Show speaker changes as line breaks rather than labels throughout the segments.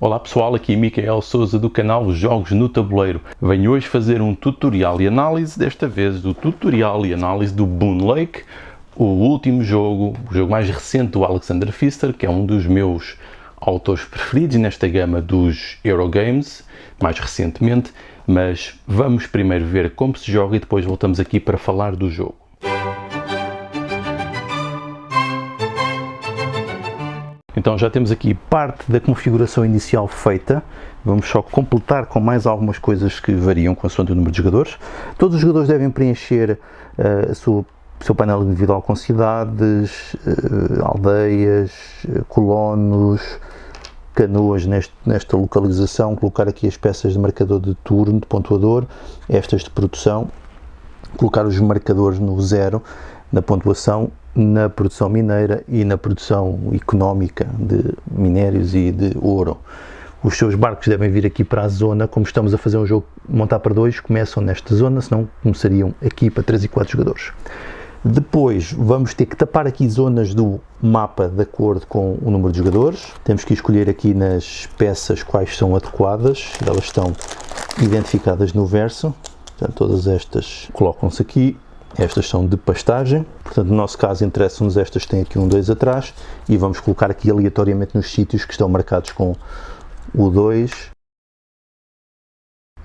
Olá pessoal, aqui Micael Souza do canal Jogos no Tabuleiro. Venho hoje fazer um tutorial e análise, desta vez do tutorial e análise do Boon Lake, o último jogo, o jogo mais recente do Alexander Pfister, que é um dos meus autores preferidos nesta gama dos Eurogames, mais recentemente, mas vamos primeiro ver como se joga e depois voltamos aqui para falar do jogo. Então já temos aqui parte da configuração inicial feita, vamos só completar com mais algumas coisas que variam consoante o número de jogadores. Todos os jogadores devem preencher o seu painel individual com cidades, aldeias, colonos, canoas nesta localização, colocar aqui as peças de marcador de turno, de pontuador, estas de produção, colocar os marcadores no zero, na pontuação, na produção mineira e na produção económica de minérios e de ouro. Os seus barcos devem vir aqui para a zona, como estamos a fazer um jogo montar para dois, começam nesta zona, senão começariam aqui para 3 e 4 jogadores. Depois vamos ter que tapar aqui zonas do mapa de acordo com o número de jogadores. Temos que escolher aqui nas peças quais são adequadas, elas estão identificadas no verso, portanto todas estas colocam-se aqui. Estas são de pastagem, portanto no nosso caso interessa-nos estas que têm aqui um 2 atrás e vamos colocar aqui aleatoriamente nos sítios que estão marcados com o 2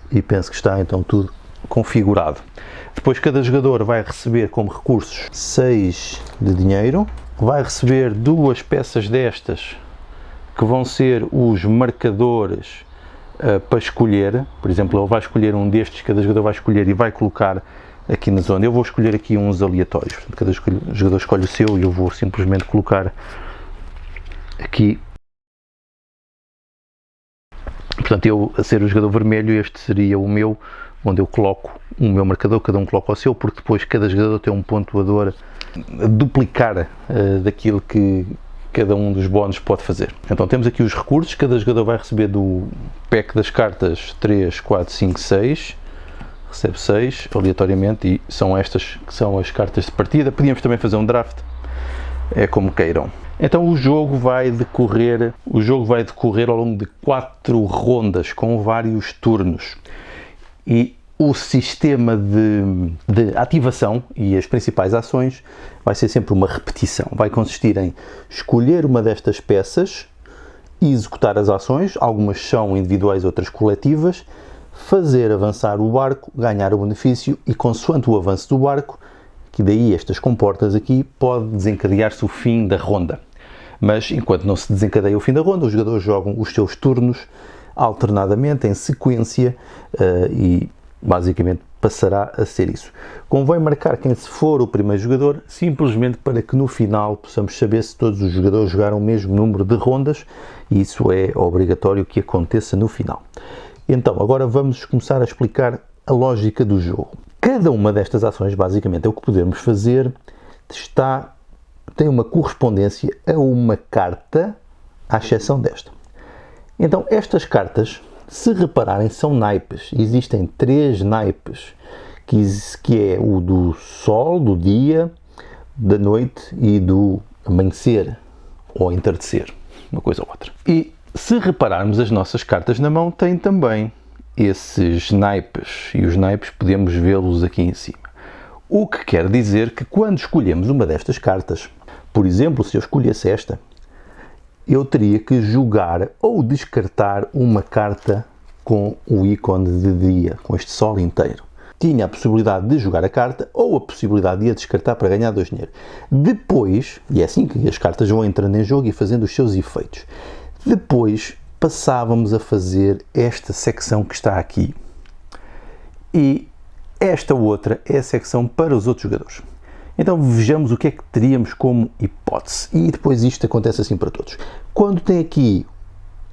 e penso que está então tudo configurado. Depois cada jogador vai receber como recursos 6 de dinheiro, vai receber 2 peças destas que vão ser os marcadores para escolher, por exemplo ele vai escolher um destes, cada jogador vai escolher e vai colocar aqui na zona. Eu vou escolher aqui uns aleatórios, portanto, cada jogador escolhe o seu e eu vou simplesmente colocar aqui, portanto eu a ser o jogador vermelho, este seria o meu, onde eu coloco o meu marcador, cada um coloca o seu, porque depois cada jogador tem um pontuador a duplicar daquilo que cada um dos bónus pode fazer. Então temos aqui os recursos, cada jogador vai receber do pack das cartas 3, 4, 5, 6, recebe 6 aleatoriamente e são estas que são as cartas de partida. Podíamos também fazer um draft, é como queiram. Então o jogo vai decorrer ao longo de 4 rondas com vários turnos e o sistema de ativação e as principais ações vai ser sempre uma repetição. Vai consistir em escolher uma destas peças e executar as ações, algumas são individuais, outras coletivas, fazer avançar o barco, ganhar o benefício e consoante o avanço do barco, que daí estas comportas aqui, pode desencadear-se o fim da ronda. Mas enquanto não se desencadeia o fim da ronda, os jogadores jogam os seus turnos alternadamente, em sequência, e basicamente passará a ser isso. Convém marcar quem se for o primeiro jogador, simplesmente para que no final possamos saber se todos os jogadores jogaram o mesmo número de rondas, e isso é obrigatório que aconteça no final. Então, agora vamos começar a explicar a lógica do jogo. Cada uma destas ações, basicamente, é o que podemos fazer, tem uma correspondência a uma carta, à exceção desta. Então, estas cartas, se repararem, são naipes. Existem 3 naipes, que é o do sol, do dia, da noite e do amanhecer, ou entardecer, uma coisa ou outra. E se repararmos, as nossas cartas na mão têm também esses naipes, e os naipes podemos vê-los aqui em cima. O que quer dizer que quando escolhemos uma destas cartas, por exemplo, se eu escolhesse esta, eu teria que jogar ou descartar uma carta com o ícone de dia, com este sol inteiro. Tinha a possibilidade de jogar a carta ou a possibilidade de a descartar para ganhar 2 dinheiro. Depois, e é assim que as cartas vão entrando em jogo e fazendo os seus efeitos. Depois passávamos a fazer esta secção que está aqui e esta outra é a secção para os outros jogadores. Então vejamos o que é que teríamos como hipótese e depois isto acontece assim para todos. Quando tem aqui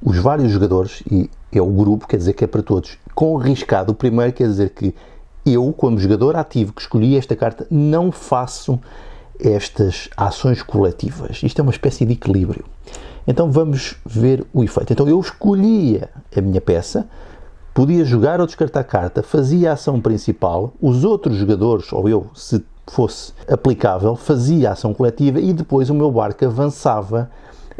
os vários jogadores e é o grupo, quer dizer que é para todos, com riscado o primeiro quer dizer que eu, como jogador ativo que escolhi esta carta, não faço estas ações coletivas. Isto é uma espécie de equilíbrio. Então vamos ver o efeito. Então eu escolhia a minha peça, podia jogar ou descartar a carta, fazia a ação principal, os outros jogadores, ou eu, se fosse aplicável, fazia a ação coletiva e depois o meu barco avançava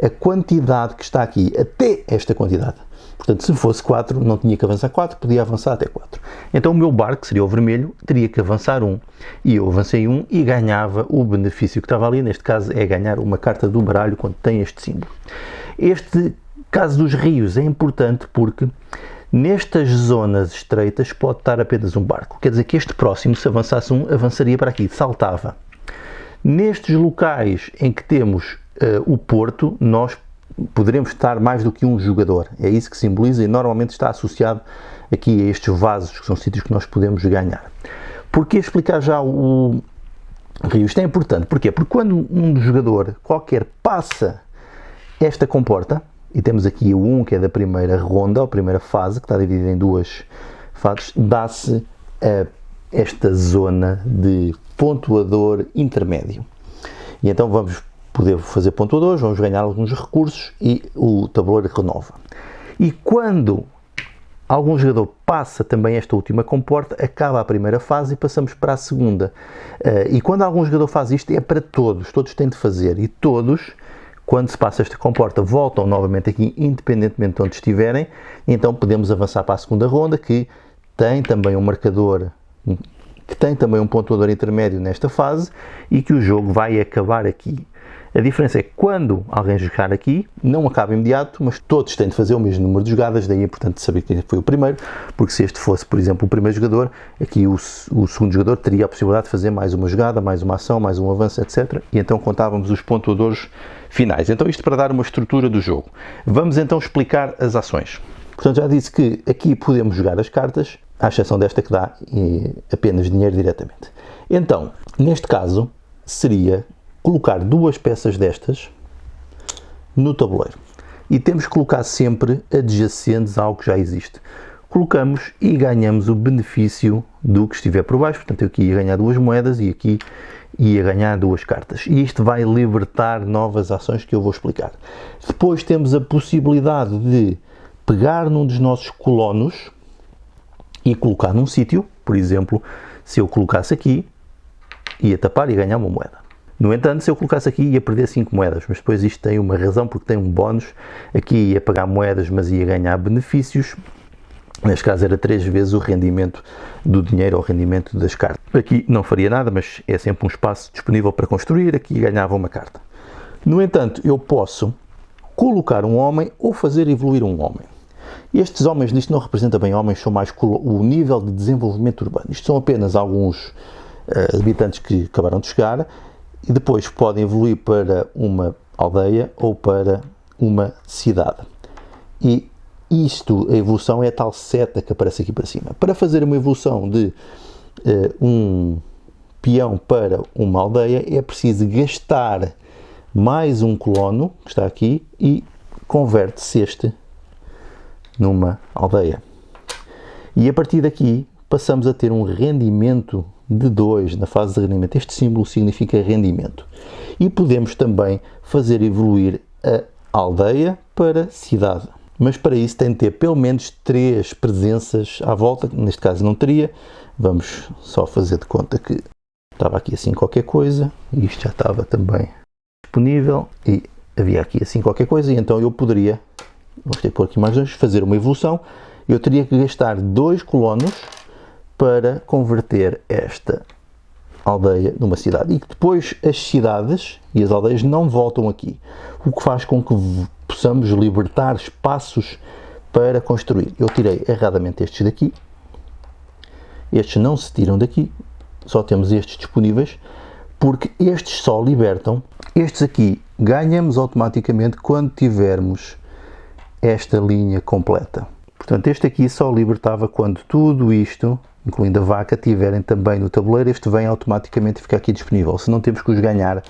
a quantidade que está aqui, até esta quantidade. Portanto, se fosse 4, não tinha que avançar 4, podia avançar até 4. Então o meu barco, que seria o vermelho, teria que avançar 1. E eu avancei 1 e ganhava o benefício que estava ali. Neste caso é ganhar uma carta do baralho quando tem este símbolo. Este caso dos rios é importante porque nestas zonas estreitas pode estar apenas um barco. Quer dizer que este próximo, se avançasse 1, avançaria para aqui, saltava. Nestes locais em que temos o porto, nós poderemos estar mais do que um jogador. É isso que simboliza e normalmente está associado aqui a estes vasos, que são sítios que nós podemos ganhar. Porquê explicar já o rio? Isto é importante. Porquê? Porque quando um jogador qualquer passa esta comporta, e temos aqui o 1, que é da primeira ronda, a primeira fase, que está dividida em 2 fases, dá-se esta zona de pontuador intermédio. E então vamos poder fazer pontuadores, vamos ganhar alguns recursos e o tabuleiro renova. E quando algum jogador passa também esta última comporta, acaba a primeira fase e passamos para a segunda. E quando algum jogador faz isto, é para todos têm de fazer. E todos, quando se passa esta comporta, voltam novamente aqui, independentemente de onde estiverem. Então podemos avançar para a segunda ronda, que tem também um marcador, que tem também um pontuador intermédio nesta fase e que o jogo vai acabar aqui. A diferença é que quando alguém jogar aqui, não acaba imediato, mas todos têm de fazer o mesmo número de jogadas, daí é importante saber quem foi o primeiro, porque se este fosse, por exemplo, o primeiro jogador, aqui o segundo jogador teria a possibilidade de fazer mais uma jogada, mais uma ação, mais um avanço, etc. E então contávamos os pontuadores finais. Então isto para dar uma estrutura do jogo. Vamos então explicar as ações. Portanto, já disse que aqui podemos jogar as cartas, à exceção desta que dá apenas dinheiro diretamente. Então, neste caso, seria colocar 2 peças destas no tabuleiro. E temos que colocar sempre adjacentes ao que já existe. Colocamos e ganhamos o benefício do que estiver por baixo. Portanto, eu aqui ia ganhar 2 moedas e aqui ia ganhar 2 cartas. E isto vai libertar novas ações que eu vou explicar. Depois temos a possibilidade de pegar num dos nossos colonos e colocar num sítio. Por exemplo, se eu colocasse aqui, ia tapar e ganhar uma moeda. No entanto, se eu colocasse aqui, ia perder 5 moedas, mas depois isto tem uma razão, porque tem um bónus. Aqui ia pagar moedas, mas ia ganhar benefícios. Neste caso era 3 vezes o rendimento do dinheiro ou o rendimento das cartas. Aqui não faria nada, mas é sempre um espaço disponível para construir. Aqui ganhava uma carta. No entanto, eu posso colocar um homem ou fazer evoluir um homem. Estes homens, isto não representa bem homens, são mais o nível de desenvolvimento urbano. Isto são apenas alguns habitantes que acabaram de chegar e depois podem evoluir para uma aldeia ou para uma cidade. E isto, a evolução é a tal seta que aparece aqui para cima. Para fazer uma evolução de um peão para uma aldeia é preciso gastar mais um colono, que está aqui, e converte-se este numa aldeia. E a partir daqui passamos a ter um rendimento de 2 na fase de rendimento. Este símbolo significa rendimento. E podemos também fazer evoluir a aldeia para cidade. Mas para isso tem de ter pelo menos 3 presenças à volta. Neste caso não teria. Vamos só fazer de conta que estava aqui assim qualquer coisa. E isto já estava também disponível. E havia aqui assim qualquer coisa. E então eu poderia, vamos ter que pôr aqui mais 2, fazer uma evolução. Eu teria que gastar 2 colonos para converter esta aldeia numa cidade. E depois as cidades e as aldeias não voltam aqui. O que faz com que possamos libertar espaços para construir. Eu tirei erradamente estes daqui. Estes não se tiram daqui. Só temos estes disponíveis. Porque estes só libertam. Estes aqui ganhamos automaticamente quando tivermos esta linha completa. Portanto, este aqui só libertava quando tudo isto, incluindo a vaca, estiverem também no tabuleiro. Este vem automaticamente ficar aqui disponível, se não temos que os ganhar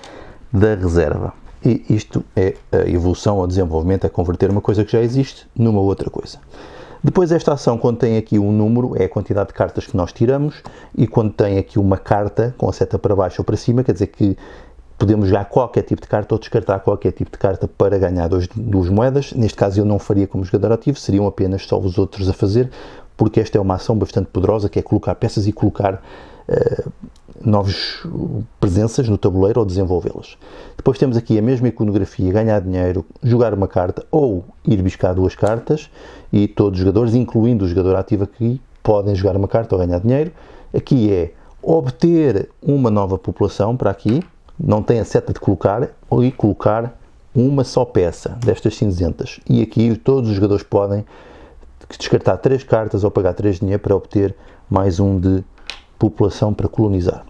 da reserva. E isto é a evolução ou desenvolvimento, é converter uma coisa que já existe numa outra coisa. Depois esta ação, quando tem aqui um número, é a quantidade de cartas que nós tiramos, e quando tem aqui uma carta com a seta para baixo ou para cima, quer dizer que podemos jogar qualquer tipo de carta ou descartar qualquer tipo de carta para ganhar 2 moedas. Neste caso eu não faria como jogador ativo, seriam apenas só os outros a fazer, porque esta é uma ação bastante poderosa, que é colocar peças e colocar novas presenças no tabuleiro ou desenvolvê-las. Depois temos aqui a mesma iconografia, ganhar dinheiro, jogar uma carta ou ir buscar 2 cartas, e todos os jogadores, incluindo o jogador ativo aqui, podem jogar uma carta ou ganhar dinheiro. Aqui é obter uma nova população para aqui, não tem a seta de colocar, e colocar uma só peça destas cinzentas. E aqui todos os jogadores podem descartar 3 cartas ou pagar 3 dinheiro para obter mais um de população para colonizar.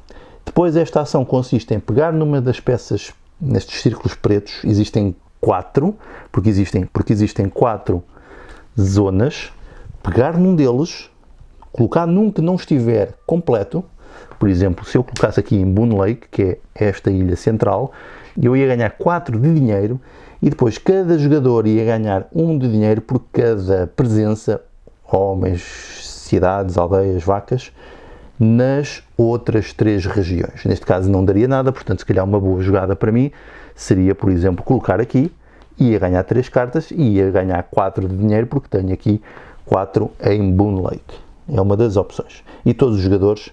Depois esta ação consiste em pegar numa das peças, nestes círculos pretos, existem 4, porque existem 4 zonas, pegar num deles, colocar num que não estiver completo. Por exemplo, se eu colocasse aqui em Boon Lake, que é esta ilha central, eu ia ganhar 4 de dinheiro, e depois cada jogador ia ganhar 1 de dinheiro por cada presença, homens, cidades, aldeias, vacas, nas outras 3 regiões. Neste caso não daria nada, portanto, se calhar uma boa jogada para mim seria, por exemplo, colocar aqui, ia ganhar 3 cartas e ia ganhar 4 de dinheiro, porque tenho aqui 4 em Boon Lake. É uma das opções. E todos os jogadores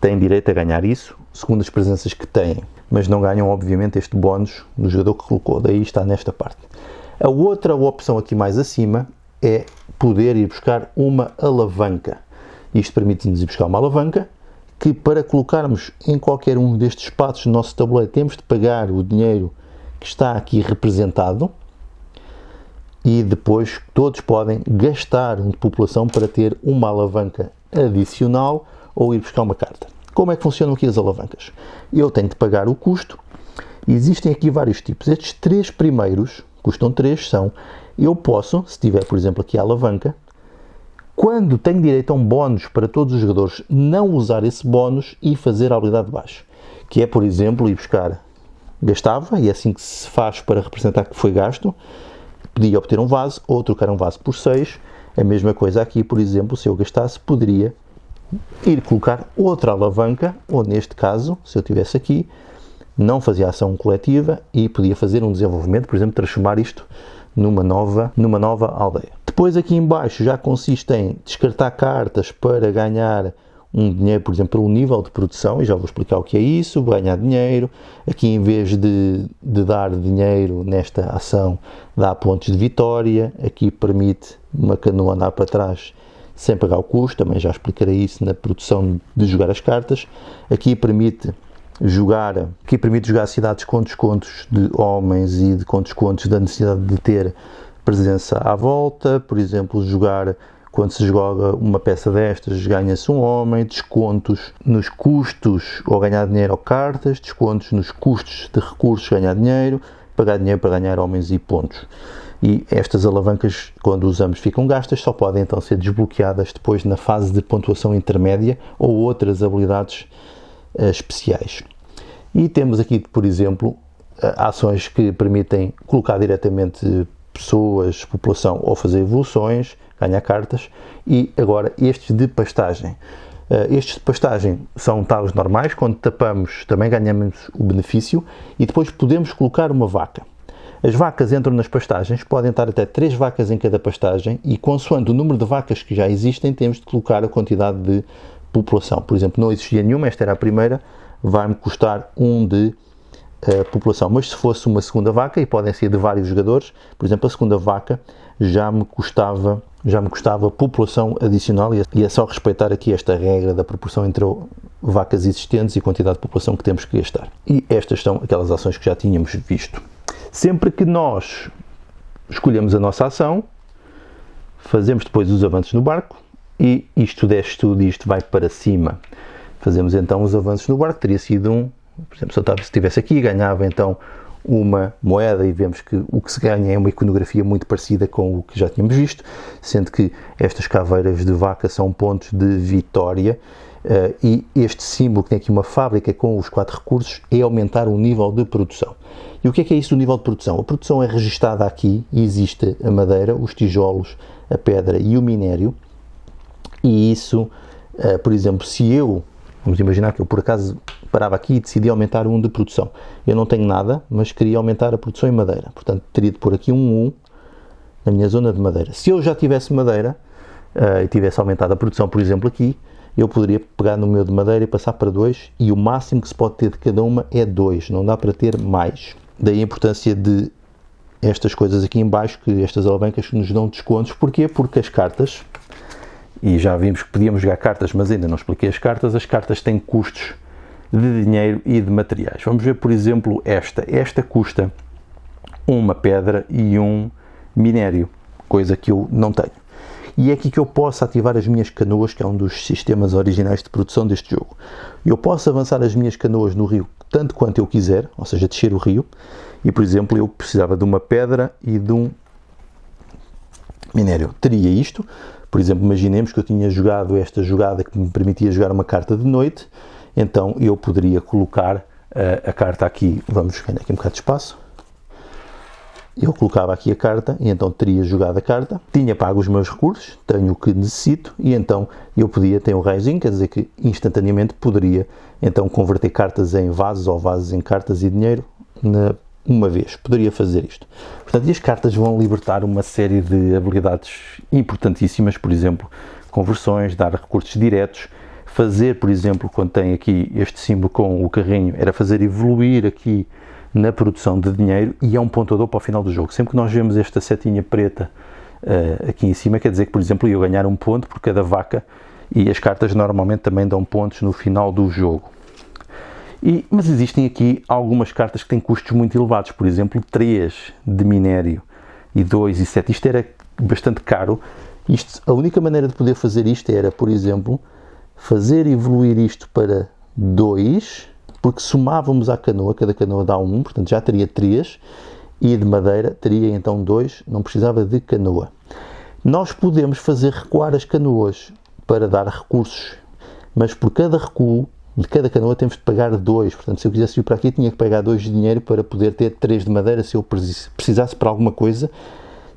têm direito a ganhar isso, segundo as presenças que têm, mas não ganham, obviamente, este bónus do jogador que colocou, daí está nesta parte. A outra opção aqui mais acima é poder ir buscar uma alavanca. Isto permite-nos ir buscar uma alavanca, que para colocarmos em qualquer um destes espaços do nosso tabuleiro temos de pagar o dinheiro que está aqui representado, e depois todos podem gastar uma população para ter uma alavanca adicional ou ir buscar uma carta. Como é que funcionam aqui as alavancas? Eu tenho de pagar o custo. Existem aqui vários tipos. Estes 3 primeiros, custam 3, são: eu posso, se tiver, por exemplo, aqui a alavanca, quando tenho direito a um bónus para todos os jogadores, não usar esse bónus e fazer a habilidade de baixo, que é, por exemplo, ir buscar, gastava, e é assim que se faz para representar que foi gasto, podia obter um vaso ou trocar um vaso por 6. A mesma coisa aqui, por exemplo, se eu gastasse, poderia ir colocar outra alavanca, ou neste caso, se eu tivesse aqui, não fazia ação coletiva e podia fazer um desenvolvimento, por exemplo, transformar isto numa nova aldeia. Depois aqui em baixo já consiste em descartar cartas para ganhar um dinheiro, por exemplo, pelo nível de produção, e já vou explicar o que é isso, ganhar dinheiro. Aqui, em vez de dar dinheiro nesta ação, dá pontos de vitória. Aqui permite uma canoa andar para trás sem pagar o custo, também já explicarei isso na produção de jogar as cartas. Aqui permite jogar cidades com descontos de homens e com descontos da necessidade de ter presença à volta. Por exemplo, quando se joga uma peça destas, ganha-se um homem, descontos nos custos ou ganhar dinheiro ou cartas, descontos nos custos de recursos, ganhar dinheiro, pagar dinheiro para ganhar homens e pontos. E estas alavancas, quando usamos, ficam gastas, só podem então ser desbloqueadas depois na fase de pontuação intermédia ou outras habilidades especiais. E temos aqui, por exemplo, ações que permitem colocar diretamente pessoas, população, ou fazer evoluções, ganhar cartas. E agora estes de pastagem. Estes de pastagem são talos normais, quando tapamos também ganhamos o benefício, e depois podemos colocar uma vaca. As vacas entram nas pastagens, podem estar até 3 vacas em cada pastagem, e consoante o número de vacas que já existem, temos de colocar a quantidade de população. Por exemplo, não existia nenhuma, esta era a primeira, vai-me custar 1 de população. Mas se fosse uma segunda vaca, e podem ser de vários jogadores, por exemplo, a segunda vaca já me custava população adicional, e é só respeitar aqui esta regra da proporção entre vacas existentes e quantidade de população que temos que gastar. E estas são aquelas ações que já tínhamos visto. Sempre que nós escolhemos a nossa ação, fazemos depois os avanços no barco, e isto desce tudo e isto vai para cima. Fazemos então os avanços no barco. Teria sido por exemplo, se eu estivesse aqui, ganhava então uma moeda, e vemos que o que se ganha é uma iconografia muito parecida com o que já tínhamos visto, sendo que estas caveiras de vaca são pontos de vitória, e este símbolo que tem aqui uma fábrica com os 4 recursos é aumentar o nível de produção. E o que é isso do nível de produção? A produção é registada aqui, e existe a madeira, os tijolos, a pedra e o minério, e isso, por exemplo, se eu, vamos imaginar que eu por acaso parava aqui e decidi aumentar 1 de produção. Eu não tenho nada, mas queria aumentar a produção em madeira. Portanto, teria de pôr aqui um 1 na minha zona de madeira. Se eu já tivesse madeira, e tivesse aumentado a produção, por exemplo, aqui, eu poderia pegar no meu de madeira e passar para 2, e o máximo que se pode ter de cada uma é 2, não dá para ter mais. Daí a importância de estas coisas aqui em baixo, que estas alavancas que nos dão descontos. Porquê? Porque as cartas, e já vimos que podíamos jogar cartas, mas ainda não expliquei as cartas têm custos de dinheiro e de materiais. Vamos ver, por exemplo, esta custa uma pedra e um minério, coisa que eu não tenho. E é aqui que eu posso ativar as minhas canoas, que é um dos sistemas originais de produção deste jogo. Eu posso avançar as minhas canoas no rio tanto quanto eu quiser, ou seja, descer o rio, e, por exemplo, eu precisava de uma pedra e de um minério. Teria isto, por exemplo, imaginemos que eu tinha jogado esta jogada que me permitia jogar uma carta de noite, então eu poderia colocar a carta aqui, vamos ganhar aqui um bocado de espaço, eu colocava aqui a carta e então teria jogado a carta, tinha pago os meus recursos, tenho o que necessito e então eu podia ter um raiozinho, quer dizer que instantaneamente poderia então converter cartas em vasos ou vasos em cartas e dinheiro uma vez, poderia fazer isto. Portanto, e as cartas vão libertar uma série de habilidades importantíssimas, por exemplo, conversões, dar recursos diretos, fazer, por exemplo, quando tem aqui este símbolo com o carrinho, era fazer evoluir aqui na produção de dinheiro, e é um pontuador para o final do jogo. Sempre que nós vemos esta setinha preta aqui em cima, quer dizer que, por exemplo, eu ganhar um ponto por cada vaca, e as cartas normalmente também dão pontos no final do jogo. Mas existem aqui algumas cartas que têm custos muito elevados, por exemplo, 3 de minério e 2 e 7. Isto era bastante caro. A única maneira de poder fazer isto era, por exemplo, fazer evoluir isto para 2, porque somávamos à canoa, cada canoa dá 1, portanto já teria 3, e de madeira teria então 2, não precisava de canoa. Nós podemos fazer recuar as canoas para dar recursos, mas por cada recuo de cada canoa temos de pagar 2, portanto se eu quisesse ir para aqui tinha que pagar 2 de dinheiro para poder ter 3 de madeira se eu precisasse para alguma coisa,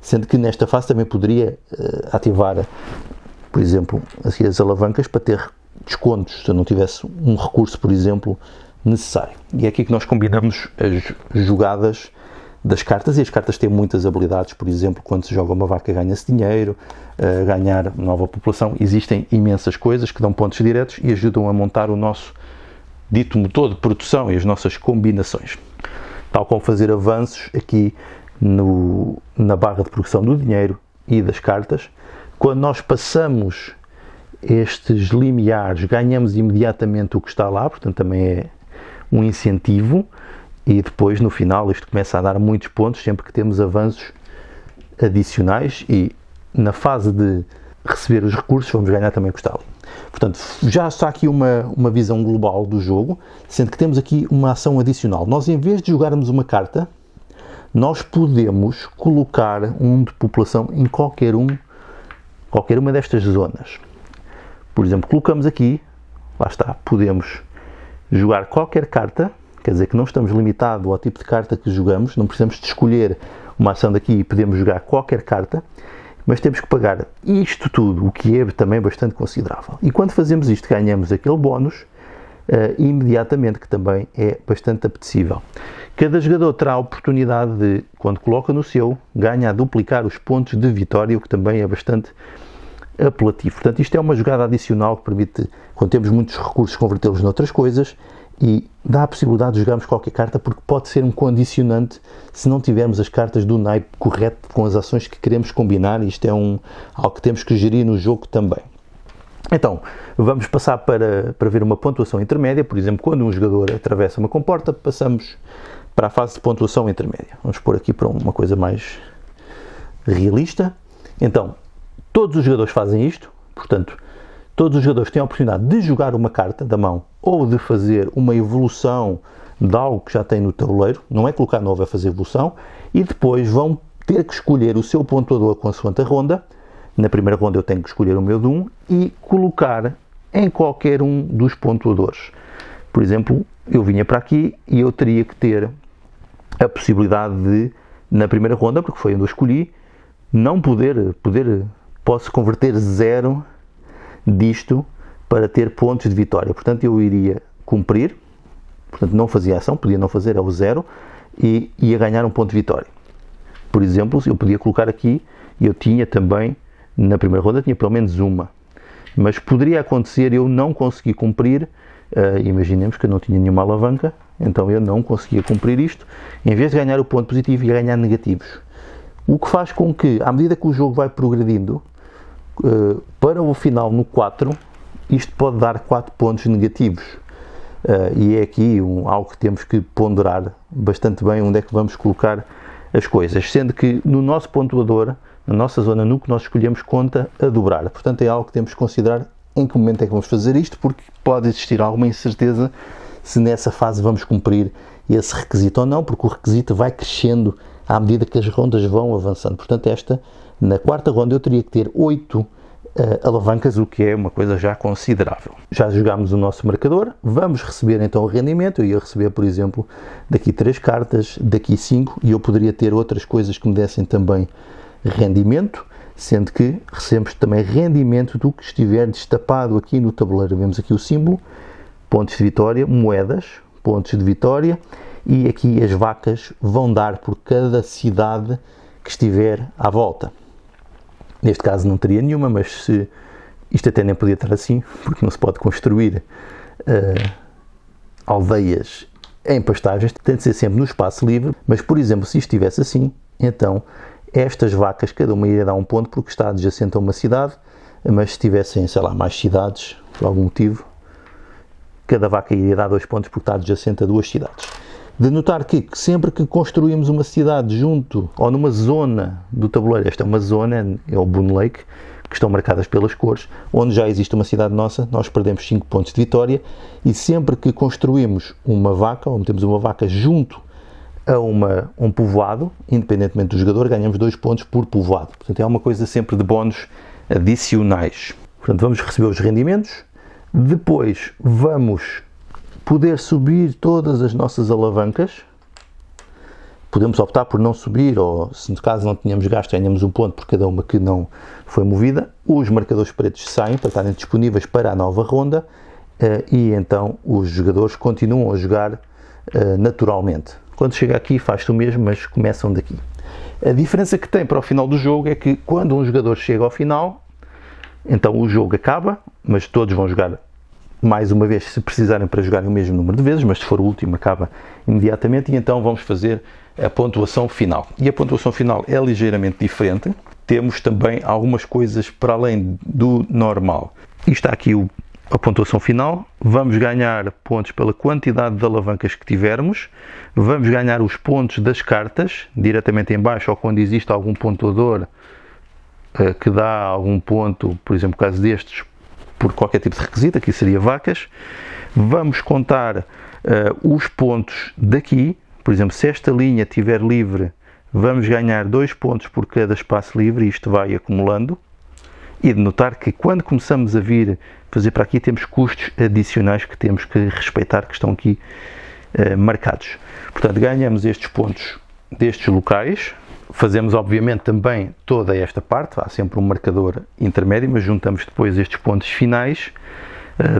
sendo que nesta fase também poderia ativar, por exemplo, assim, as alavancas para ter descontos, se eu não tivesse um recurso, por exemplo, necessário. E é aqui que nós combinamos as jogadas das cartas, e as cartas têm muitas habilidades, por exemplo, quando se joga uma vaca ganha-se dinheiro, ganhar nova população, existem imensas coisas que dão pontos diretos e ajudam a montar o nosso dito motor de produção e as nossas combinações. Tal como fazer avanços aqui na barra de produção do dinheiro e das cartas, quando nós passamos estes limiares, ganhamos imediatamente o que está lá, portanto também é um incentivo, e depois no final isto começa a dar muitos pontos sempre que temos avanços adicionais, e na fase de receber os recursos vamos ganhar também o que está ali. Portanto, já está aqui uma visão global do jogo, sendo que temos aqui uma ação adicional. Nós, em vez de jogarmos uma carta, nós podemos colocar um de população em qualquer uma destas zonas. Por exemplo, colocamos aqui, lá está, podemos jogar qualquer carta, quer dizer que não estamos limitados ao tipo de carta que jogamos, não precisamos de escolher uma ação daqui e podemos jogar qualquer carta, mas temos que pagar isto tudo, o que é também bastante considerável. E quando fazemos isto, ganhamos aquele bónus imediatamente, que também é bastante apetecível. Cada jogador terá a oportunidade de, quando coloca no seu, ganha a duplicar os pontos de vitória, o que também é bastante apelativo. Portanto, isto é uma jogada adicional que permite, quando temos muitos recursos, convertê-los noutras coisas, e dá a possibilidade de jogarmos qualquer carta, porque pode ser um condicionante se não tivermos as cartas do naipe correto com as ações que queremos combinar. Isto é algo que temos que gerir no jogo também. Então, vamos passar para ver uma pontuação intermédia. Por exemplo, quando um jogador atravessa uma comporta, passamos para a fase de pontuação intermédia. Vamos pôr aqui para uma coisa mais realista. Então, todos os jogadores fazem isto, portanto, todos os jogadores têm a oportunidade de jogar uma carta da mão ou de fazer uma evolução de algo que já tem no tabuleiro, não é colocar novo, é fazer evolução, e depois vão ter que escolher o seu pontuador consoante a ronda. Na primeira ronda eu tenho que escolher o meu de 1 e colocar em qualquer um dos pontuadores. Por exemplo, eu vinha para aqui e eu teria que ter a possibilidade de, na primeira ronda, porque foi onde eu escolhi, não posso converter 0 disto para ter pontos de vitória. Portanto, eu iria cumprir, portanto não fazia ação, podia não fazer, é o 0, e ia ganhar um ponto de vitória. Por exemplo, eu podia colocar aqui, e eu tinha também na primeira ronda tinha pelo menos uma. Mas poderia acontecer eu não conseguir cumprir, imaginemos que eu não tinha nenhuma alavanca, então eu não conseguia cumprir isto, em vez de ganhar o ponto positivo, ia ganhar negativos. O que faz com que, à medida que o jogo vai progredindo, para o final no 4, isto pode dar 4 pontos negativos. E é aqui algo que temos que ponderar bastante bem onde é que vamos colocar as coisas, sendo que no nosso pontuador, na nossa zona no que nós escolhemos, conta a dobrar. Portanto, é algo que temos que considerar em que momento é que vamos fazer isto, porque pode existir alguma incerteza se nessa fase vamos cumprir esse requisito ou não, porque o requisito vai crescendo à medida que as rondas vão avançando. Portanto, na quarta ronda eu teria que ter 8 alavancas, o que é uma coisa já considerável. Já jogámos o nosso marcador, vamos receber então o rendimento. Eu ia receber, por exemplo, daqui 3 cartas, daqui 5, e eu poderia ter outras coisas que me dessem também rendimento, sendo que recebemos também rendimento do que estiver destapado aqui no tabuleiro. Vemos aqui o símbolo, pontos de vitória, moedas, pontos de vitória, e aqui as vacas vão dar por cada cidade que estiver à volta. Neste caso não teria nenhuma, mas isto até nem podia estar assim, porque não se pode construir aldeias em pastagens, tem de ser sempre no espaço livre. Mas, por exemplo, se isto estivesse assim, então estas vacas, cada uma iria dar um ponto porque está adjacente a uma cidade, mas se tivessem, sei lá, mais cidades, por algum motivo, cada vaca iria dar 2 pontos porque está adjacente a 2 cidades. De notar que sempre que construímos uma cidade junto ou numa zona do tabuleiro, esta é uma zona, é o Boone Lake, que estão marcadas pelas cores, onde já existe uma cidade nossa, nós perdemos 5 pontos de vitória, e sempre que construímos uma vaca, ou metemos uma vaca junto a um povoado, independentemente do jogador, ganhamos 2 pontos por povoado. Portanto, é uma coisa sempre de bónus adicionais. Portanto, vamos receber os rendimentos, depois vamos poder subir todas as nossas alavancas. Podemos optar por não subir, ou se no caso não tínhamos gasto, ganhamos um ponto por cada uma que não foi movida. Os marcadores pretos saem para estarem disponíveis para a nova ronda, e então os jogadores continuam a jogar naturalmente. Quando chega aqui faz-se o mesmo, mas começam daqui. A diferença que tem para o final do jogo é que quando um jogador chega ao final, então o jogo acaba, mas todos vão jogar mais uma vez se precisarem para jogarem o mesmo número de vezes, mas se for o último acaba imediatamente, e então vamos fazer a pontuação final. E a pontuação final é ligeiramente diferente. Temos também algumas coisas para além do normal. E está aqui a pontuação final. Vamos ganhar pontos pela quantidade de alavancas que tivermos. Vamos ganhar os pontos das cartas diretamente em baixo, ou quando existe algum pontuador que dá algum ponto, por exemplo, no caso destes, por qualquer tipo de requisito, aqui seria vacas. Vamos contar os pontos daqui, por exemplo, se esta linha estiver livre, vamos ganhar 2 pontos por cada espaço livre, e isto vai acumulando. E de notar que quando começamos a vir fazer para aqui, temos custos adicionais que temos que respeitar, que estão aqui marcados. Portanto, ganhamos estes pontos destes locais. Fazemos, obviamente, também toda esta parte, há sempre um marcador intermédio, mas juntamos depois estes pontos finais,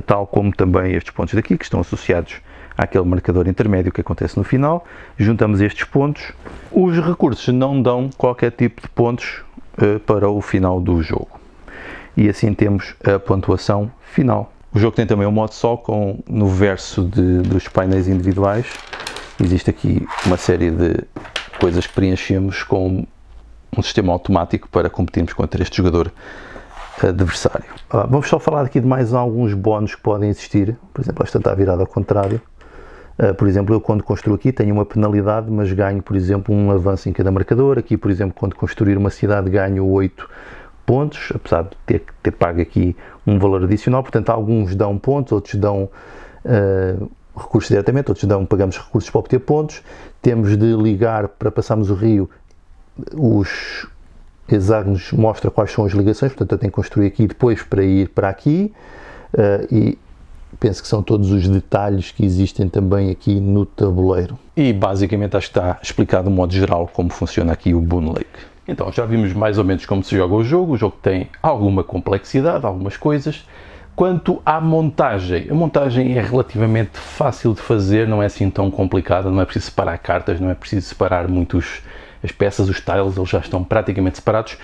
tal como também estes pontos daqui, que estão associados àquele marcador intermédio que acontece no final. Juntamos estes pontos. Os recursos não dão qualquer tipo de pontos para o final do jogo. E assim temos a pontuação final. O jogo tem também um modo só, no verso dos painéis individuais. Existe aqui uma série de coisas que preenchemos com um sistema automático para competirmos contra este jogador adversário. Vamos só falar aqui de mais alguns bónus que podem existir. Por exemplo, esta está virada ao contrário. Por exemplo, eu quando construo aqui tenho uma penalidade, mas ganho, por exemplo, um avanço em cada marcador. Aqui, por exemplo, quando construir uma cidade ganho 8 pontos, apesar de ter pago aqui um valor adicional. Portanto, alguns dão pontos, outros dão recursos diretamente, outros pagamos recursos para obter pontos. Temos de ligar para passarmos o rio. Os hexágonos mostram quais são as ligações, portanto eu tenho que construir aqui depois para ir para aqui, e penso que são todos os detalhes que existem também aqui no tabuleiro. E basicamente acho que está explicado de modo geral como funciona aqui o Boone Lake. Então já vimos mais ou menos como se joga o jogo tem alguma complexidade, algumas coisas. Quanto à montagem, a montagem é relativamente fácil de fazer, não é assim tão complicada, não é preciso separar cartas, não é preciso separar muitos as peças, os tiles, eles já estão praticamente separados,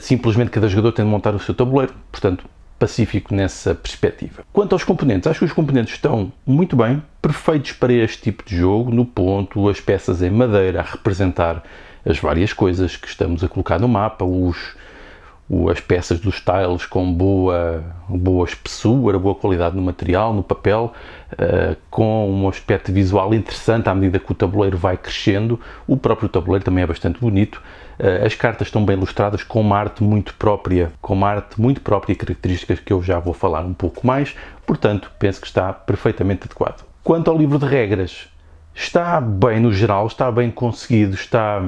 simplesmente cada jogador tem de montar o seu tabuleiro, portanto, pacífico nessa perspectiva. Quanto aos componentes, acho que os componentes estão muito bem, perfeitos para este tipo de jogo, no ponto, as peças em madeira a representar as várias coisas que estamos a colocar no mapa, as peças dos tiles com boa espessura, boa qualidade no material, no papel, com um aspecto visual interessante à medida que o tabuleiro vai crescendo. O próprio tabuleiro também é bastante bonito. As cartas estão bem ilustradas com uma arte muito própria e características que eu já vou falar um pouco mais, portanto, penso que está perfeitamente adequado. Quanto ao livro de regras, está bem no geral, está bem conseguido, está,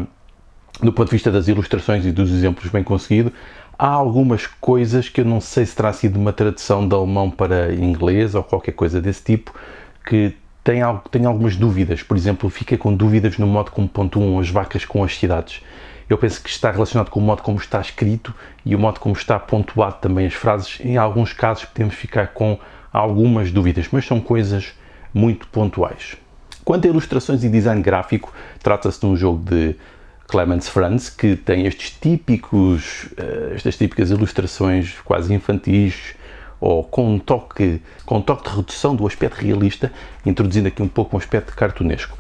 do ponto de vista das ilustrações e dos exemplos, bem conseguido. Há algumas coisas que eu não sei se terá sido uma tradução de alemão para inglês ou qualquer coisa desse tipo, que tenho algumas dúvidas. Por exemplo, fica com dúvidas no modo como pontuam as vacas com as cidades. Eu penso que está relacionado com o modo como está escrito e o modo como está pontuado também as frases. Em alguns casos podemos ficar com algumas dúvidas, mas são coisas muito pontuais. Quanto a ilustrações e design gráfico, trata-se de um jogo de Clemens Franz, que tem estas típicas ilustrações quase infantis, ou com um toque de redução do aspecto realista, introduzindo aqui um pouco um aspecto cartunesco.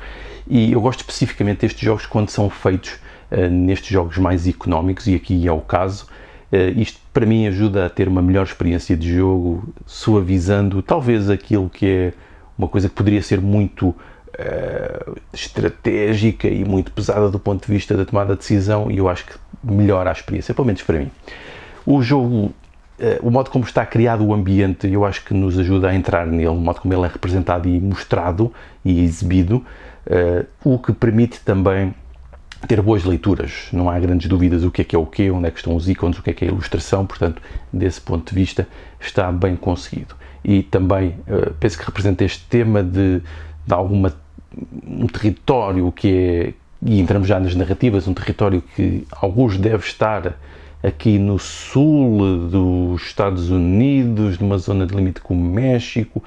E eu gosto especificamente destes jogos quando são feitos nestes jogos mais económicos, e aqui é o caso. Isto para mim ajuda a ter uma melhor experiência de jogo, suavizando talvez aquilo que é uma coisa que poderia ser muito estratégica e muito pesada do ponto de vista da tomada de decisão, e eu acho que melhora a experiência, pelo menos para mim. O jogo, o modo como está criado o ambiente, eu acho que nos ajuda a entrar nele, o modo como ele é representado e mostrado e exibido, o que permite também ter boas leituras. Não há grandes dúvidas o que é o quê, onde é que estão os ícones, o que é a ilustração, portanto, desse ponto de vista está bem conseguido. E também penso que representa este tema de um território que é, e entramos já nas narrativas, um território que alguns deve estar aqui no sul dos Estados Unidos, numa zona de limite com o México,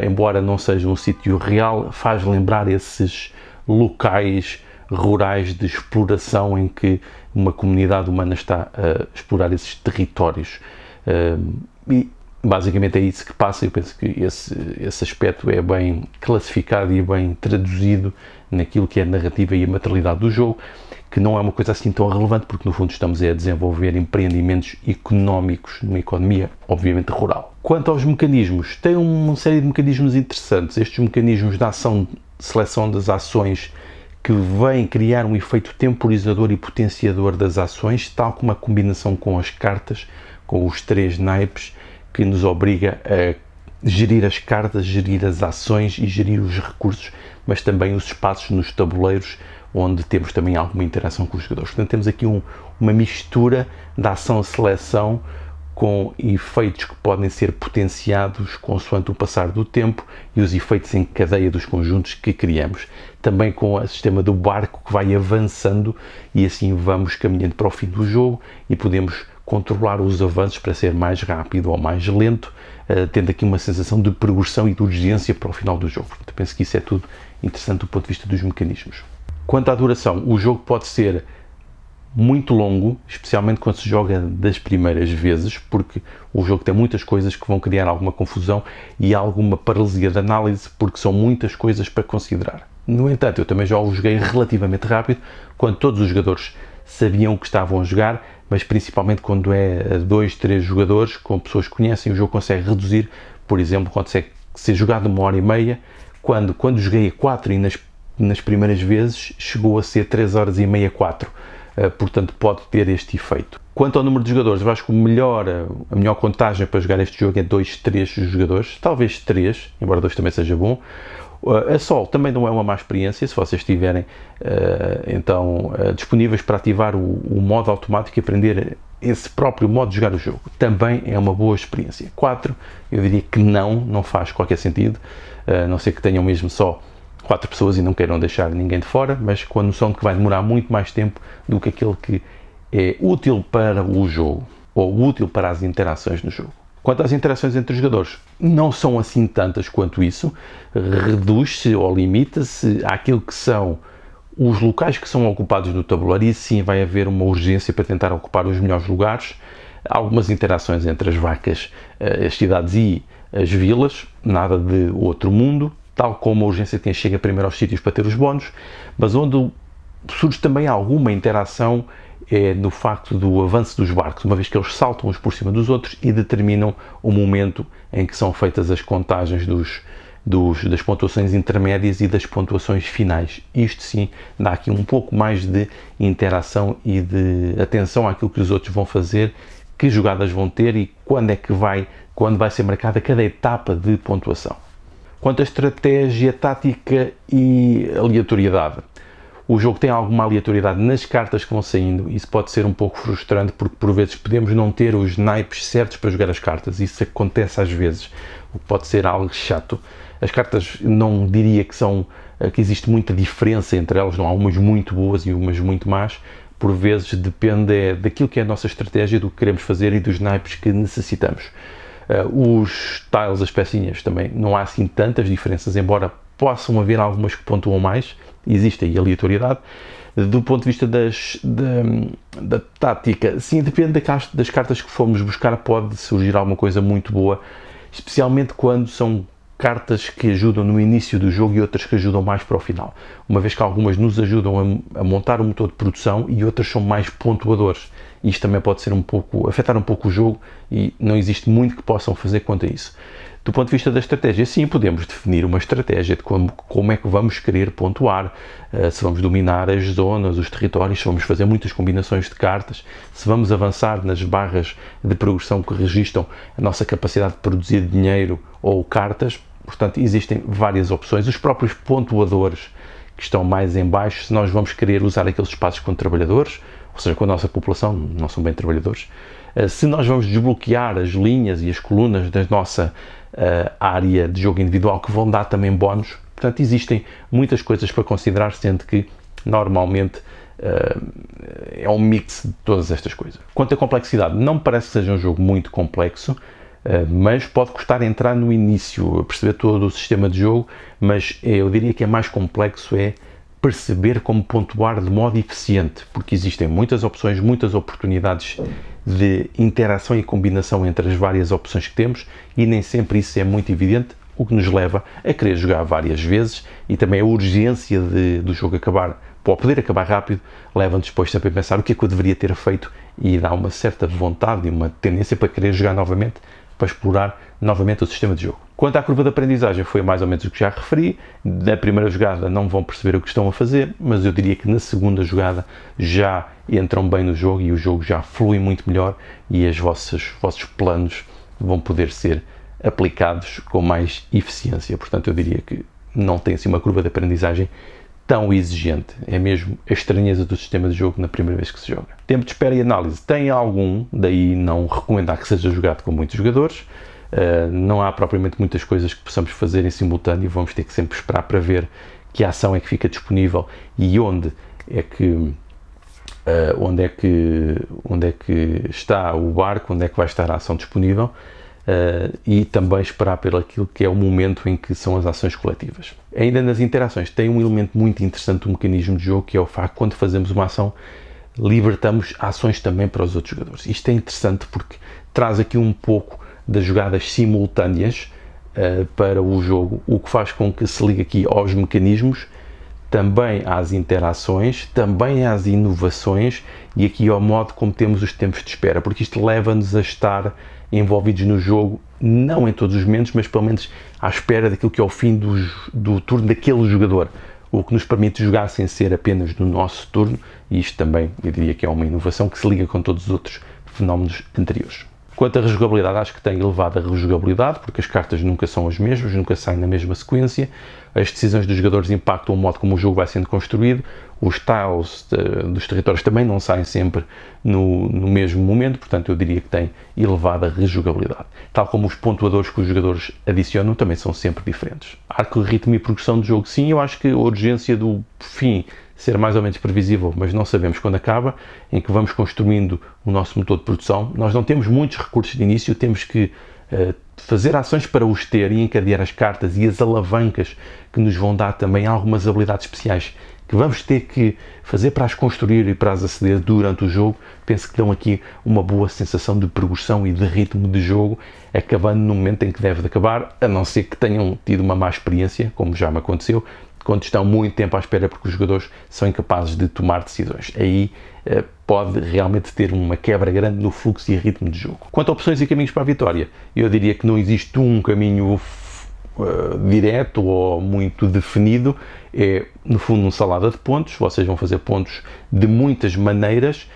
embora não seja um sítio real, faz lembrar esses locais rurais de exploração em que uma comunidade humana está a explorar esses territórios. E basicamente é isso que passa. Eu penso que esse aspecto é bem classificado e bem traduzido naquilo que é a narrativa e a materialidade do jogo, que não é uma coisa assim tão relevante, porque no fundo estamos a desenvolver empreendimentos económicos numa economia obviamente rural. Quanto aos mecanismos, tem uma série de mecanismos interessantes. Estes mecanismos de ação, seleção das ações, que vêm criar um efeito temporizador e potenciador das ações, tal como a combinação com as cartas, com os 3 naipes, que nos obriga a gerir as cartas, gerir as ações e gerir os recursos, mas também os espaços nos tabuleiros, onde temos também alguma interação com os jogadores. Portanto, temos aqui uma mistura de ação-seleção com efeitos que podem ser potenciados consoante o passar do tempo e os efeitos em cadeia dos conjuntos que criamos. Também com o sistema do barco que vai avançando, e assim vamos caminhando para o fim do jogo e podemos controlar os avanços para ser mais rápido ou mais lento, tendo aqui uma sensação de progressão e de urgência para o final do jogo. Portanto, penso que isso é tudo interessante do ponto de vista dos mecanismos. Quanto à duração, o jogo pode ser muito longo, especialmente quando se joga das primeiras vezes, porque o jogo tem muitas coisas que vão criar alguma confusão e alguma paralisia de análise, porque são muitas coisas para considerar. No entanto, eu também já o joguei relativamente rápido, quando todos os jogadores sabiam o que estavam a jogar, mas principalmente quando é 2, 3 jogadores, com pessoas que conhecem, o jogo consegue reduzir. Por exemplo, consegue ser jogado 1h30, quando joguei a 4 e nas primeiras vezes chegou a ser 3h30, 4. Portanto, pode ter este efeito. Quanto ao número de jogadores, eu acho que a melhor contagem para jogar este jogo é 2, 3 jogadores, talvez 3, embora 2 também seja bom. A solo também não é uma má experiência, se vocês estiverem disponíveis para ativar o modo automático e aprender esse próprio modo de jogar o jogo. Também é uma boa experiência. 4, eu diria que não faz qualquer sentido, a não ser que tenham mesmo só 4 pessoas e não queiram deixar ninguém de fora, mas com a noção de que vai demorar muito mais tempo do que aquele que é útil para o jogo, ou útil para as interações no jogo. Quanto às interações entre os jogadores, não são assim tantas quanto isso, reduz-se ou limita-se àquilo que são os locais que são ocupados no tabuleiro, e sim vai haver uma urgência para tentar ocupar os melhores lugares. Há algumas interações entre as vacas, as cidades e as vilas, nada de outro mundo, tal como a urgência de quem chega primeiro aos sítios para ter os bónus, mas onde surge também alguma interação é no facto do avanço dos barcos, uma vez que eles saltam uns por cima dos outros e determinam o momento em que são feitas as contagens das pontuações intermédias e das pontuações finais. Isto sim dá aqui um pouco mais de interação e de atenção àquilo que os outros vão fazer, que jogadas vão ter e quando vai ser marcada cada etapa de pontuação. Quanto à estratégia, tática e aleatoriedade, o jogo tem alguma aleatoriedade nas cartas que vão saindo. Isso pode ser um pouco frustrante porque por vezes podemos não ter os naipes certos para jogar as cartas. Isso acontece às vezes, o que pode ser algo chato. As cartas não diria que existe muita diferença entre elas, não há umas muito boas e umas muito más. Por vezes depende daquilo que é a nossa estratégia, do que queremos fazer e dos naipes que necessitamos. Os tiles, as pecinhas, também não há assim tantas diferenças, embora possam haver algumas que pontuam mais, existe aí aleatoriedade. Do ponto de vista da tática, sim, depende das cartas que formos buscar, pode surgir alguma coisa muito boa, especialmente quando são cartas que ajudam no início do jogo e outras que ajudam mais para o final, uma vez que algumas nos ajudam a montar o motor de produção e outras são mais pontuadores. Isto também pode ser afetar um pouco o jogo e não existe muito que possam fazer quanto a isso. Do ponto de vista da estratégia, sim, podemos definir uma estratégia de como é que vamos querer pontuar, se vamos dominar as zonas, os territórios, se vamos fazer muitas combinações de cartas, se vamos avançar nas barras de progressão que registram a nossa capacidade de produzir dinheiro ou cartas. Portanto, existem várias opções. Os próprios pontuadores que estão mais em baixo, se nós vamos querer usar aqueles espaços com trabalhadores, ou seja, com a nossa população, não são bem trabalhadores, se nós vamos desbloquear as linhas e as colunas da nossa área de jogo individual, que vão dar também bónus. Portanto, existem muitas coisas para considerar, sendo que normalmente é um mix de todas estas coisas. Quanto à complexidade, não me parece que seja um jogo muito complexo, mas pode custar entrar no início, a perceber todo o sistema de jogo, mas eu diria que é mais complexo perceber como pontuar de modo eficiente, porque existem muitas opções, muitas oportunidades de interação e combinação entre as várias opções que temos e nem sempre isso é muito evidente, o que nos leva a querer jogar várias vezes, e também a urgência do jogo acabar, para poder acabar rápido, leva-nos depois sempre a pensar o que é que eu deveria ter feito e dá uma certa vontade e uma tendência para querer jogar novamente, para explorar novamente o sistema de jogo. Quanto à curva de aprendizagem, foi mais ou menos o que já referi. Na primeira jogada não vão perceber o que estão a fazer, mas eu diria que na segunda jogada já entram bem no jogo e o jogo já flui muito melhor e os vossos planos vão poder ser aplicados com mais eficiência. Portanto, eu diria que não tem assim uma curva de aprendizagem tão exigente. É mesmo a estranheza do sistema de jogo na primeira vez que se joga. Tempo de espera e análise tem algum, daí não recomendar que seja jogado com muitos jogadores. Não há propriamente muitas coisas que possamos fazer em simultâneo, vamos ter que sempre esperar para ver que ação é que fica disponível e onde é que está o barco, onde é que vai estar a ação disponível, e também esperar pelo aquilo que é o momento em que são as ações coletivas. Ainda nas interações tem um elemento muito interessante do mecanismo de jogo, que é o facto de quando fazemos uma ação libertamos ações também para os outros jogadores. Isto é interessante porque traz aqui um pouco das jogadas simultâneas para o jogo, o que faz com que se ligue aqui aos mecanismos, também às interações, também às inovações e aqui ao modo como temos os tempos de espera, porque isto leva-nos a estar envolvidos no jogo, não em todos os momentos, mas pelo menos à espera daquilo que é o fim do turno daquele jogador, o que nos permite jogar sem ser apenas no nosso turno, e isto também, eu diria que é uma inovação que se liga com todos os outros fenómenos anteriores. Quanto à rejogabilidade, acho que tem elevada rejogabilidade, porque as cartas nunca são as mesmas, nunca saem na mesma sequência, as decisões dos jogadores impactam o modo como o jogo vai sendo construído, os tiles dos territórios também não saem sempre no mesmo momento, portanto eu diria que tem elevada rejogabilidade. Tal como os pontuadores que os jogadores adicionam também são sempre diferentes. Arco, ritmo e progressão do jogo, sim, eu acho que a urgência do fim ser mais ou menos previsível, mas não sabemos quando acaba, em que vamos construindo o nosso motor de produção. Nós não temos muitos recursos de início, temos que fazer ações para os ter e encadear as cartas e as alavancas que nos vão dar também algumas habilidades especiais que vamos ter que fazer para as construir e para as aceder durante o jogo, penso que dão aqui uma boa sensação de progressão e de ritmo de jogo, acabando no momento em que deve de acabar, a não ser que tenham tido uma má experiência, como já me aconteceu, quando estão muito tempo à espera porque os jogadores são incapazes de tomar decisões. Aí pode realmente ter uma quebra grande no fluxo e ritmo de jogo. Quanto a opções e caminhos para a vitória, eu diria que não existe um caminho direto ou muito definido, é no fundo uma salada de pontos, vocês vão fazer pontos de muitas maneiras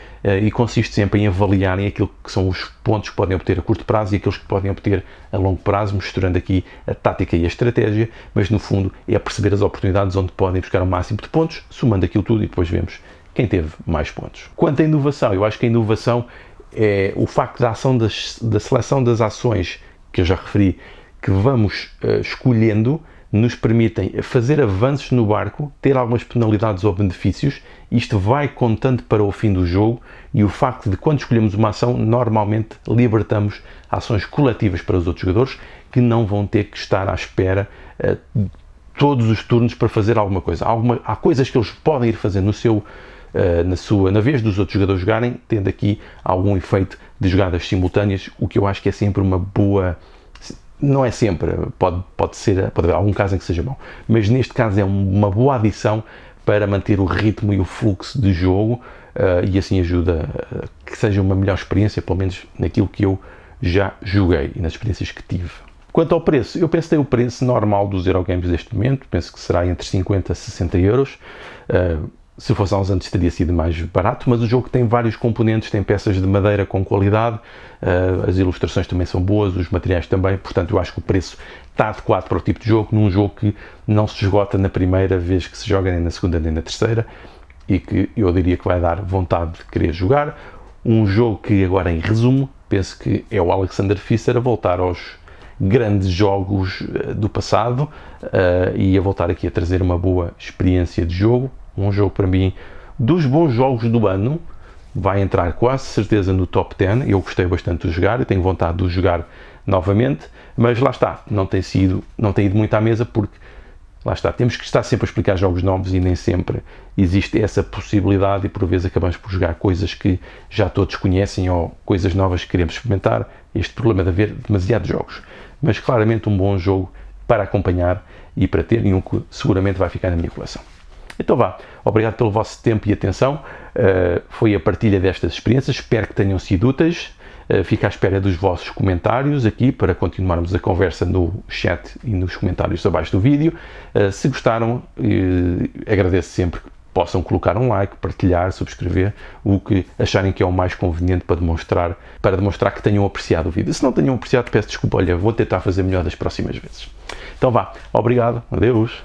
e consiste sempre em avaliarem aquilo que são os pontos que podem obter a curto prazo e aqueles que podem obter a longo prazo, misturando aqui a tática e a estratégia, mas no fundo é perceber as oportunidades onde podem buscar o máximo de pontos, somando aquilo tudo e depois vemos quem teve mais pontos. Quanto à inovação, eu acho que a inovação é o facto da ação da seleção das ações que eu já referi, que vamos escolhendo, nos permitem fazer avanços no barco, ter algumas penalidades ou benefícios. Isto vai contando para o fim do jogo e o facto de quando escolhemos uma ação, normalmente libertamos ações coletivas para os outros jogadores que não vão ter que estar à espera todos os turnos para fazer alguma coisa. Há coisas que eles podem ir fazer na vez dos outros jogadores jogarem, tendo aqui algum efeito de jogadas simultâneas, o que eu acho que é sempre uma boa... Não é sempre, pode haver algum caso em que seja bom, mas neste caso é uma boa adição para manter o ritmo e o fluxo de jogo e assim ajuda a que seja uma melhor experiência, pelo menos naquilo que eu já joguei e nas experiências que tive. Quanto ao preço, eu penso que tem o preço normal dos Eurogames deste momento, penso que será entre 50 a 60 euros. Se fosse há uns anos teria sido mais barato, mas o jogo tem vários componentes, tem peças de madeira com qualidade, as ilustrações também são boas, os materiais também, portanto eu acho que o preço está adequado para o tipo de jogo, num jogo que não se esgota na primeira vez que se joga, nem na segunda nem na terceira, e que eu diria que vai dar vontade de querer jogar. Um jogo que agora, em resumo, penso que é o Alexander Pfister a voltar aos grandes jogos do passado e a voltar aqui a trazer uma boa experiência de jogo. Um jogo, para mim, dos bons jogos do ano, vai entrar quase certeza no top 10. Eu gostei bastante de jogar e tenho vontade de o jogar novamente, mas lá está, não tem ido muito à mesa porque, lá está, temos que estar sempre a explicar jogos novos e nem sempre existe essa possibilidade e por vezes acabamos por jogar coisas que já todos conhecem ou coisas novas que queremos experimentar. Este problema de haver demasiados jogos, mas claramente um bom jogo para acompanhar e para ter, e um que seguramente vai ficar na minha coleção. Então vá, obrigado pelo vosso tempo e atenção, foi a partilha destas experiências, espero que tenham sido úteis, fico à espera dos vossos comentários aqui para continuarmos a conversa no chat e nos comentários abaixo do vídeo. Se gostaram, agradeço sempre que possam colocar um like, partilhar, subscrever, o que acharem que é o mais conveniente para demonstrar que tenham apreciado o vídeo. Se não tenham apreciado, peço desculpa, olha, vou tentar fazer melhor das próximas vezes. Então vá, obrigado, adeus.